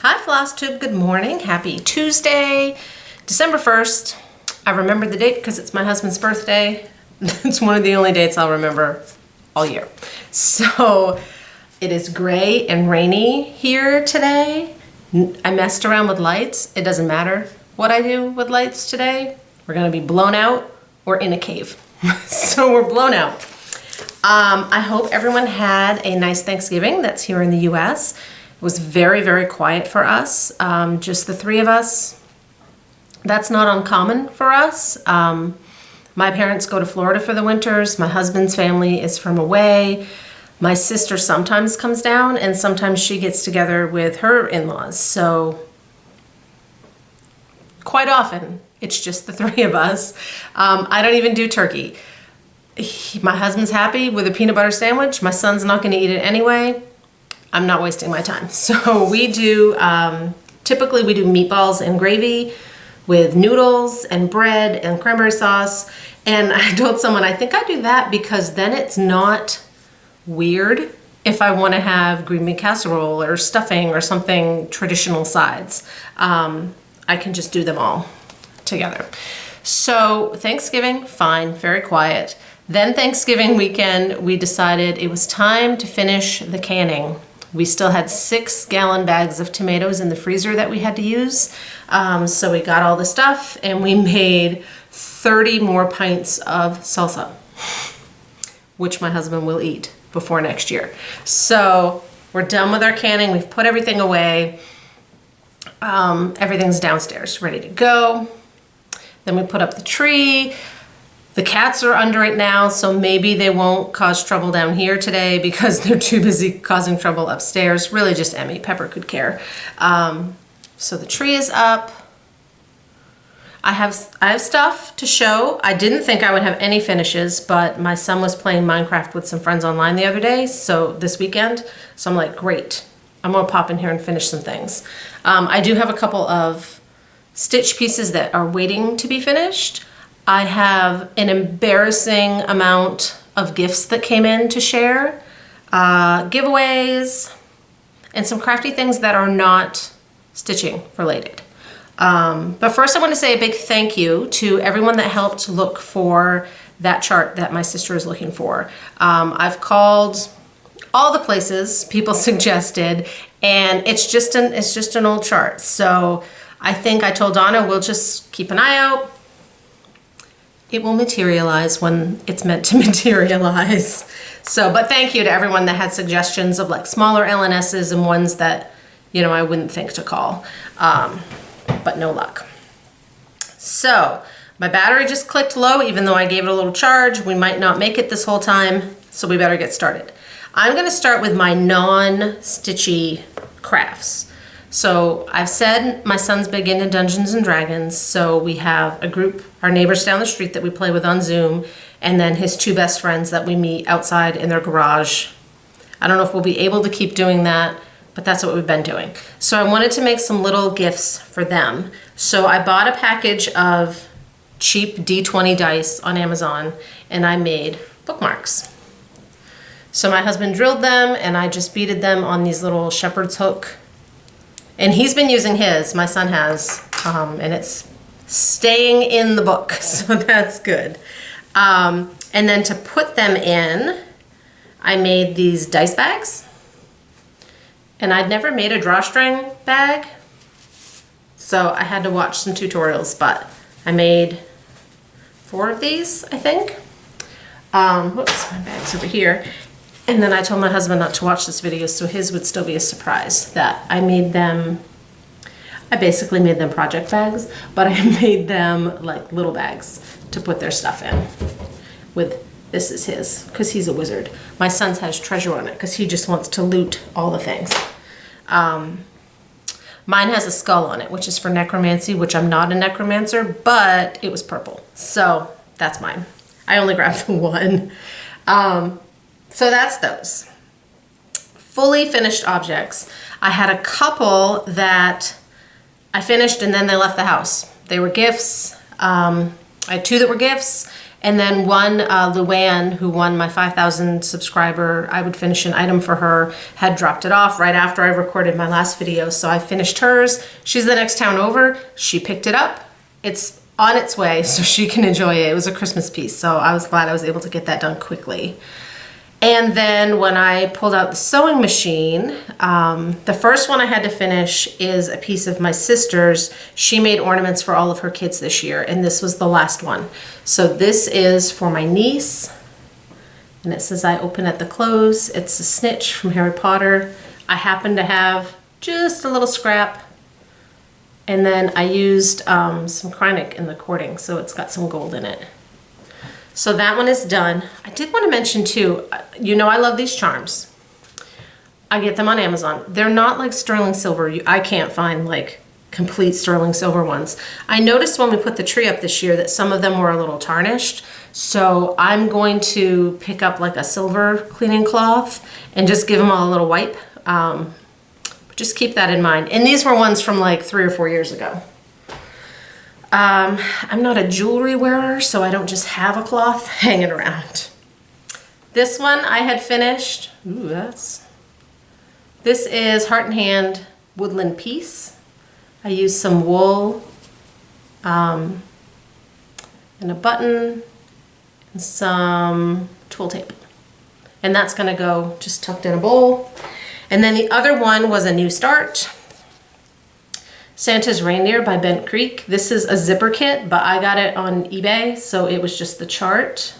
Hi Flosstube, good morning. Happy Tuesday, December 1st. I remembered the date because it's my husband's birthday. It's one of the only dates I'll remember all year. So it is gray and rainy here today. I messed around with lights. It doesn't matter what I do with lights today. We're gonna be blown out or in a cave. So we're blown out. I hope everyone had a nice Thanksgiving that's here in the US. It was very, very quiet for us, just the three of us. That's not uncommon for us. My parents go to Florida for the winters. My husband's family is from away. My sister sometimes comes down and sometimes she gets together with her in-laws. So quite often it's just the three of us. I don't even do turkey. My husband's happy with a peanut butter sandwich. My son's not gonna eat it anyway. I'm not wasting my time. So we do, typically we do meatballs and gravy with noodles and bread and cranberry sauce. And I told someone, I think I do that because then it's not weird if I want to have green bean casserole or stuffing or something traditional sides. I can just do them all together. So Thanksgiving, fine, very quiet. Then Thanksgiving weekend, we decided it was time to finish the canning. We still had 6-gallon bags of tomatoes in the freezer that we had to use. So we got all the stuff and we made 30 more pints of salsa, which my husband will eat before next year. So we're done with our canning. We've put everything away. Everything's downstairs, ready to go. Then we put up the tree. The cats are under it now, so maybe they won't cause trouble down here today because they're too busy causing trouble upstairs. Really just Emmy. Pepper could care. So the tree is up. I have stuff to show. I didn't think I would have any finishes, but my son was playing Minecraft with some friends online the other day, so this weekend. So I'm like, great. I'm gonna pop in here and finish some things. I do have a couple of stitch pieces that are waiting to be finished. I have an embarrassing amount of gifts that came in to share, giveaways, and some crafty things that are not stitching related. But first I want to say a big thank you to everyone that helped look for that chart that my sister is looking for. I've called all the places people suggested, and it's just an old chart. So I think I told Donna we'll just keep an eye out. It will materialize when it's meant to materialize. So, but thank you to everyone that had suggestions of like smaller LNSs and ones that, you know, I wouldn't think to call, but no luck. So my battery just clicked low, even though I gave it a little charge. We might not make it this whole time, so we better get started. I'm gonna start with my non-stitchy crafts. So I've said my son's big into Dungeons and Dragons, so we have a group, our neighbors down the street that we play with on Zoom, and then his 2 best friends that we meet outside in their garage. I don't know if we'll be able to keep doing that, but that's what we've been doing. So I wanted to make some little gifts for them. So I bought a package of cheap D20 dice on Amazon, and I made bookmarks. So my husband drilled them, and I just beaded them on these little shepherd's hook. And he's been using his, my son has, and it's staying in the book, so that's good. And then to put them in, I made these dice bags. And I'd never made a drawstring bag, so I had to watch some tutorials, but I made 4 of these, I think. Whoops, my bag's over here. And then I told my husband not to watch this video, so his would still be a surprise that I made them. I basically made them project bags, but I made them like little bags to put their stuff in. With, this is his, because he's a wizard. My son's has treasure on it, because he just wants to loot all the things. Mine has a skull on it, which is for necromancy, which I'm not a necromancer, but it was purple. So that's mine. I only grabbed the one. So that's those. Fully finished objects. I had a couple that I finished and then they left the house. They were gifts. I had 2 that were gifts, And then one, Luann, who won my 5,000 subscriber, I would finish an item for her, had dropped it off right after I recorded my last video. So I finished hers. She's the next town over. She picked it up. It's on its way so she can enjoy it. It was a Christmas piece, so I was glad I was able to get that done quickly. And then when I pulled out the sewing machine, the first one I had to finish is a piece of my sister's. She made ornaments for all of her kids this year, and this was the last one. So this is for my niece, and it says I open at the close. It's a snitch from Harry Potter. I happen to have just a little scrap, and then I used some Kreinik in the cording, so it's got some gold in it. So that one is done. I did want to mention too, you know I love these charms. I get them on Amazon. They're not like sterling silver. I can't find like complete sterling silver ones. I noticed when we put the tree up this year that some of them were a little tarnished. So I'm going to pick up like a silver cleaning cloth and just give them all a little wipe. Just keep that in mind. And these were ones from like 3 or 4 years ago. I'm not a jewelry wearer, so I don't just have a cloth hanging around. This one I had finished. Ooh, this is Heart and Hand Woodland Piece. I used some wool, and a button, and some twill tape. And that's gonna go just tucked in a bowl. And then the other one was a New Start. Santa's Reindeer by Bent Creek. This is a zipper kit, but I got it on eBay, so it was just the chart.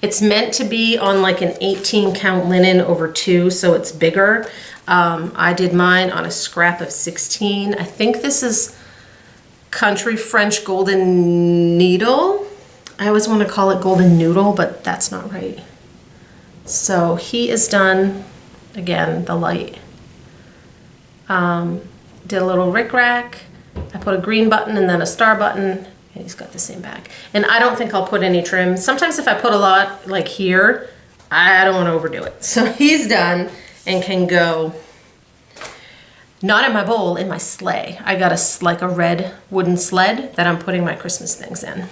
It's meant to be on like an 18 count linen over 2, so it's bigger. I did mine on a scrap of 16. I think this is Country French Golden Needle. I always want to call it Golden Noodle, but that's not right. So he is done. Again, the light. Did a little rickrack. I put a green button and then a star button, and he's got the same back. And I don't think I'll put any trim. Sometimes if I put a lot like here, I don't want to overdo it. So he's done and can go, not in my bowl, in my sleigh. I got like a red wooden sled that I'm putting my Christmas things in.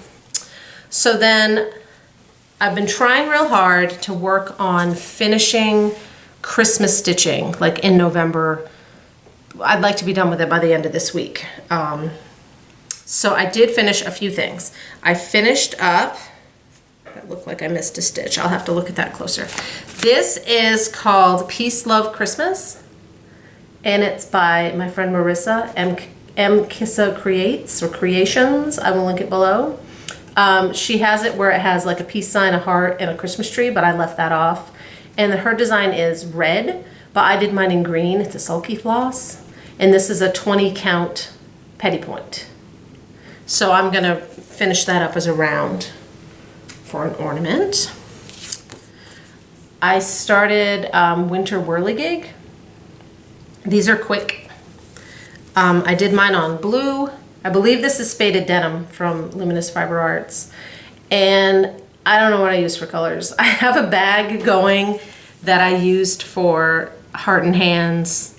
So then I've been trying real hard to work on finishing Christmas stitching, like in November. I'd like to be done with it by the end of this week. So I did finish a few things. I finished up, it looked like I missed a stitch. I'll have to look at that closer. This is called Peace, Love, Christmas. And it's by my friend Marissa, M. Kissa Creates or Creations. I will link it below. She has it where it has like a peace sign, a heart, and a Christmas tree, but I left that off. And her design is red, but I did mine in green. It's a sulky floss. And this is a 20 count petty point. So I'm gonna finish that up as a round for an ornament. I started Winter Whirligig. These are quick. I did mine on blue. I believe this is Spaded Denim from Luminous Fiber Arts. And I don't know what I use for colors. I have a bag going that I used for Heart and Hands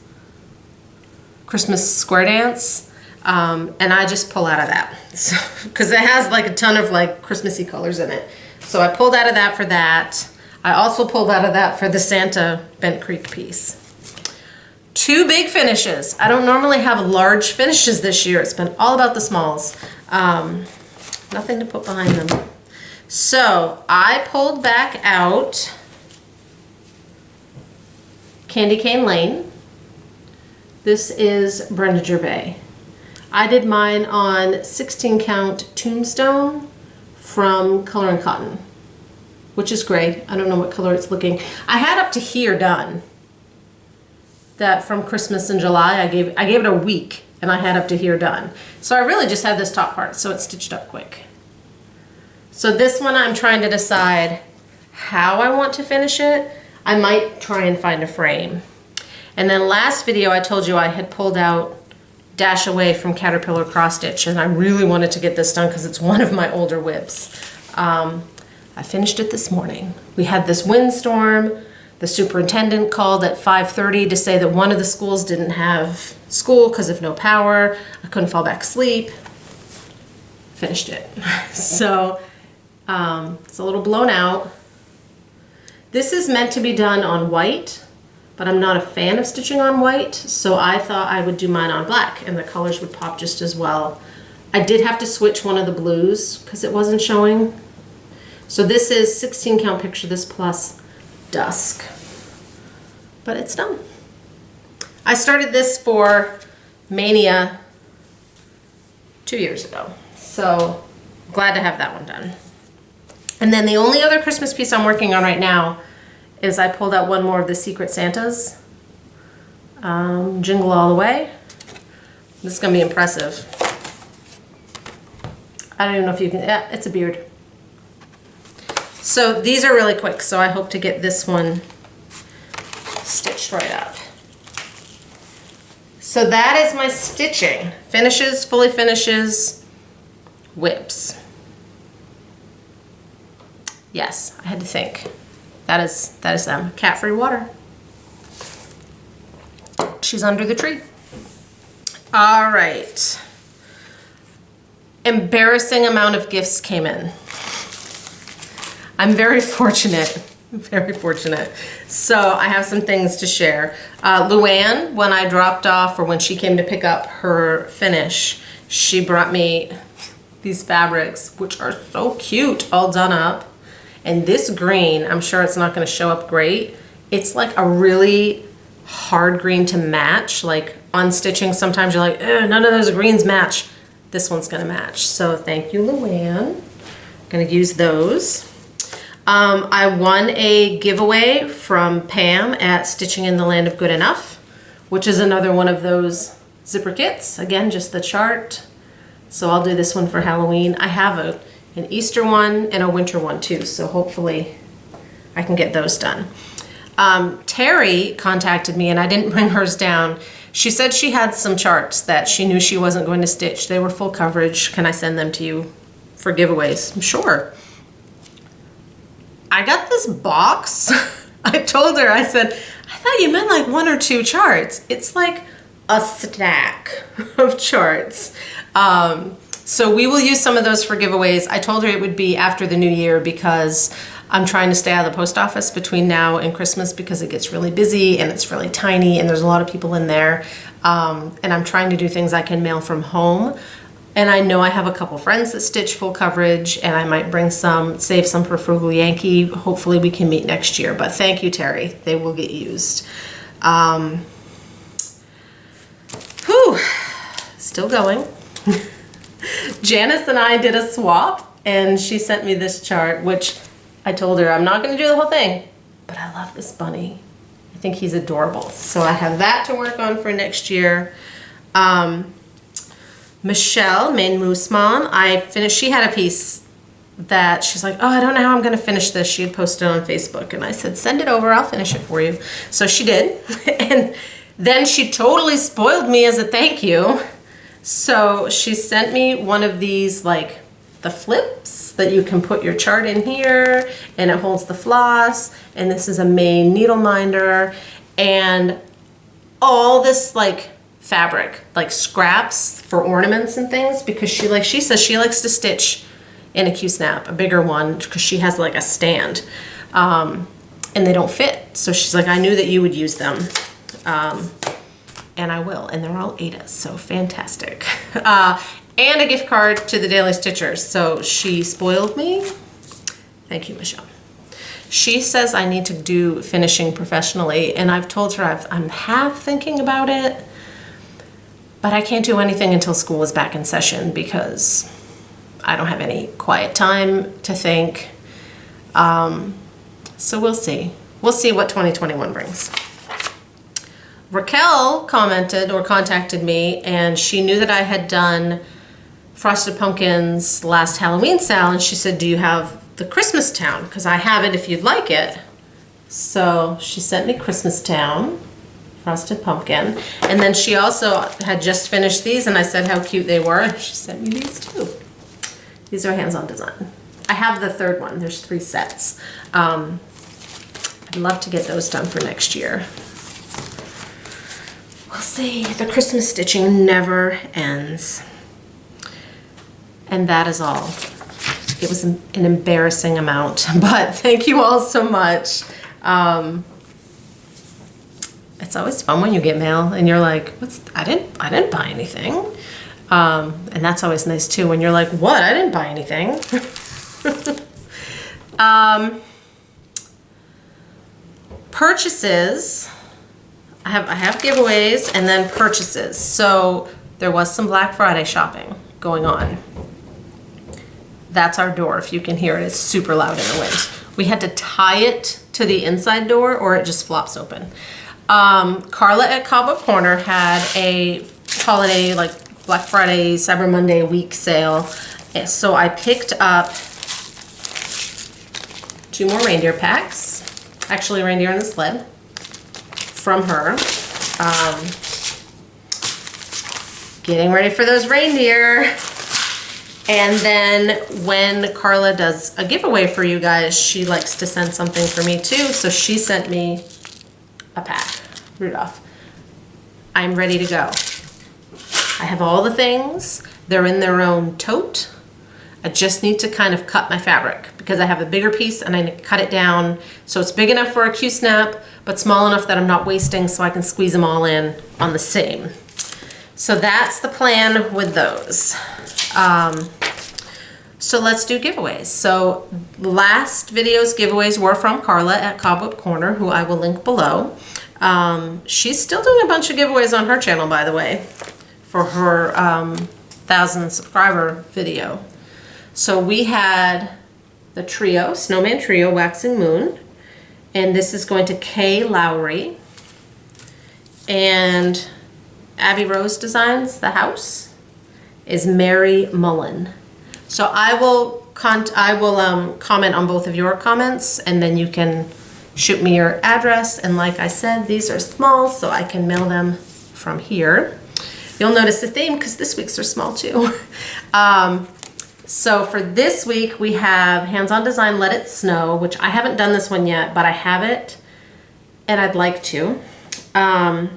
Christmas square dance, and I just pull out of that because it has like a ton of like Christmassy colors in it. So I pulled out of that for that. I also pulled out of that for the Santa Bent Creek piece. 2 big finishes. I don't normally have large finishes this year. It's been all about the smalls. Nothing to put behind them. So I pulled back out Candy Cane Lane. This is Brenda Gervais. I did mine on 16 count Tombstone from Color and Cotton, which is great. I don't know what color it's looking. I had up to here done. That from Christmas in July, I gave it a week and I had up to here done. So I really just had this top part, so it's stitched up quick. So this one I'm trying to decide how I want to finish it. I might try and find a frame. And then last video I told you I had pulled out Dash Away from Caterpillar Cross Stitch, and I really wanted to get this done because it's one of my older WIPs. I finished it this morning. We had this windstorm. The superintendent called at 5:30 to say that one of the schools didn't have school because of no power. I couldn't fall back asleep. Finished it. So It's a little blown out. This is meant to be done on white, but I'm not a fan of stitching on white, so I thought I would do mine on black and the colors would pop just as well. I did have to switch one of the blues because it wasn't showing. So this is 16 count picture this plus dusk, but it's done. I started this for Mania 2 years ago, so glad to have that one done. And then the only other Christmas piece I'm working on right now is I pulled out one more of the Secret Santas. Jingle All the Way. This is gonna be impressive. I don't even know if you can, yeah, it's a beard. So these are really quick, so I hope to get this one stitched right up. So that is my stitching. Finishes, fully finishes, whips. Yes, I had to think. That is them. Cat-free water. She's under the tree. All right. Embarrassing amount of gifts came in. I'm very fortunate, very fortunate. So I have some things to share. Luann, when I dropped off or when she came to pick up her finish, she brought me these fabrics, which are so cute, all done up. And this green, I'm sure it's not gonna show up great. It's like a really hard green to match. Like on stitching, sometimes you're like, none of those greens match. This one's gonna match. So thank you, Luann. Gonna use those. I won a giveaway from Pam at Stitching in the Land of Good Enough, which is another one of those zipper kits. Again, just the chart. So I'll do this one for Halloween. I have an Easter one and a winter one too, so hopefully I can get those done. Terry contacted me and I didn't bring hers down. She said she had some charts that she knew she wasn't going to stitch. They were full coverage. Can I send them to you for giveaways? Sure. I got this box. I told her, I said, I thought you meant like 1 or 2 charts. It's like a stack of charts. So we will use some of those for giveaways. I told her it would be after the new year because I'm trying to stay out of the post office between now and Christmas because it gets really busy and it's really tiny and there's a lot of people in there. And I'm trying to do things I can mail from home. And I know I have a couple friends that stitch full coverage and I might bring some, save some for Frugal Yankee. Hopefully we can meet next year, but thank you, Terry. They will get used. Still going. Janice and I did a swap and she sent me this chart, which I told her I'm not going to do the whole thing, but I love this bunny. I think he's adorable. So I have that to work on for next year. Michelle, Main Moose Mom, she had a piece that she's like, oh, I don't know how I'm going to finish this. She had posted on Facebook and I said, send it over, I'll finish it for you. So she did. And then she totally spoiled me as a thank you. So she sent me one of these, like the flips that you can put your chart in here and it holds the floss. And this is a Main needle minder and all this like fabric, like scraps for ornaments and things, because she says she likes to stitch in a Q-snap, a bigger one, because she has like a stand, and they don't fit. So she's like, I knew that you would use them, and I will, and they're all Ada's, so fantastic. And a gift card to the Daily Stitchers. So she spoiled me. Thank you, Michelle. She says I need to do finishing professionally, and I've told her I'm half thinking about it. But I can't do anything until school is back in session because I don't have any quiet time to think. So we'll see. We'll see what 2021 brings. Raquel commented or contacted me and she knew that I had done Frosted Pumpkins last Halloween sale and she said, do you have the Christmas Town? Because I have it if you'd like it. So she sent me Christmas Town. Frosted Pumpkin. And then she also had just finished these and I said how cute they were. She sent me these too. These are hands-on design. I have the third one. There's 3 sets. I'd love to get those done for next year. We'll see. The Christmas stitching never ends. And that is all. It was an embarrassing amount, but thank you all so much. It's always fun when you get mail and you're like, I didn't buy anything. And that's always nice too when you're like, what? I didn't buy anything. Purchases. I have giveaways and then purchases. So there was some Black Friday shopping going on. That's our door. If you can hear it, it's super loud in the wind. We had to tie it to the inside door or it just flops open. Carla at Cobweb Corner had a holiday, like Black Friday, Cyber Monday week sale. So I picked up 2 more reindeer packs. Actually, reindeer in the sled from her. Getting ready for those reindeer. And then when Carla does a giveaway for you guys, she likes to send something for me too. So she sent me a pack, Rudolph. I'm ready to go. I have all the things. They're in their own tote. I just need to kind of cut my fabric because I have a bigger piece and I need to cut it down so it's big enough for a Q-snap, but small enough that I'm not wasting so I can squeeze them all in on the same. So that's the plan with those. So let's do giveaways. So last video's giveaways were from Carla at Cobweb Corner, who I will link below. She's still doing a bunch of giveaways on her channel, by the way, for her 1,000 subscriber video. So we had the trio, Snowman Trio, Waxing Moon, and this is going to Kay Lowry. And Abby Rose Designs, the house, is Mary Mullen. So I will comment on both of your comments and then you can shoot me your address. And like I said, these are small so I can mail them from here. You'll notice the theme because this week's are small too. So for this week we have Hands-On Design Let It Snow, which I haven't done this one yet, but I have it and I'd like to.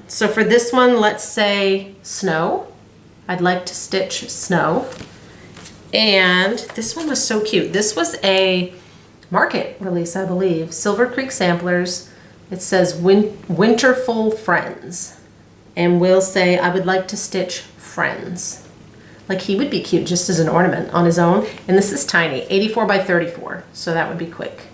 So for this one, let's say snow. I'd like to stitch snow. And this one was so cute. This was a market release, I believe. Silver Creek Samplers. It says Winterful Friends. And we'll say, I would like to stitch friends. Like he would be cute just as an ornament on his own. And this is tiny, 84 by 34. So that would be quick.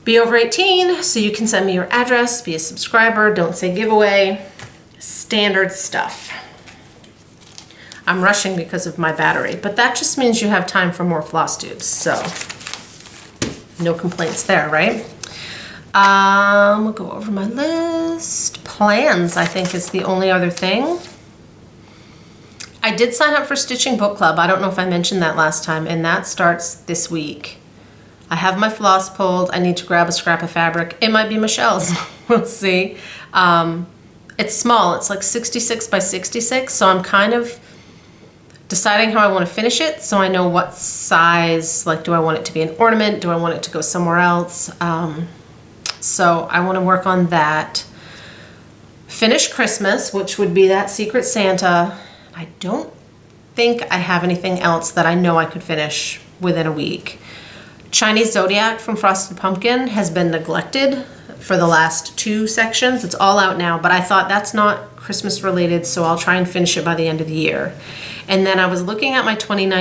Be over 18, so you can send me your address, be a subscriber, don't say giveaway. Standard stuff. I'm rushing because of my battery, but that just means you have time for more Flosstubes, so no complaints there, right? We'll go over my list. Plans, I think, is the only other thing. I did sign up for Stitching Book Club. I don't know if I mentioned that last time, and that starts this week. I have my floss pulled. I need to grab a scrap of fabric. It might be Michelle's. We'll see. It's small. It's like 66 by 66, so I'm kind of deciding how I want to finish it so I know what size, like do I want it to be an ornament? Do I want it to go somewhere else? So I want to work on that. Finish Christmas, which would be that Secret Santa. I don't think I have anything else that I know I could finish within a week. Chinese Zodiac from Frosted Pumpkin has been neglected for the last 2 sections. It's all out now, but I thought that's not Christmas related, so I'll try and finish it by the end of the year. And then I was looking at my 2019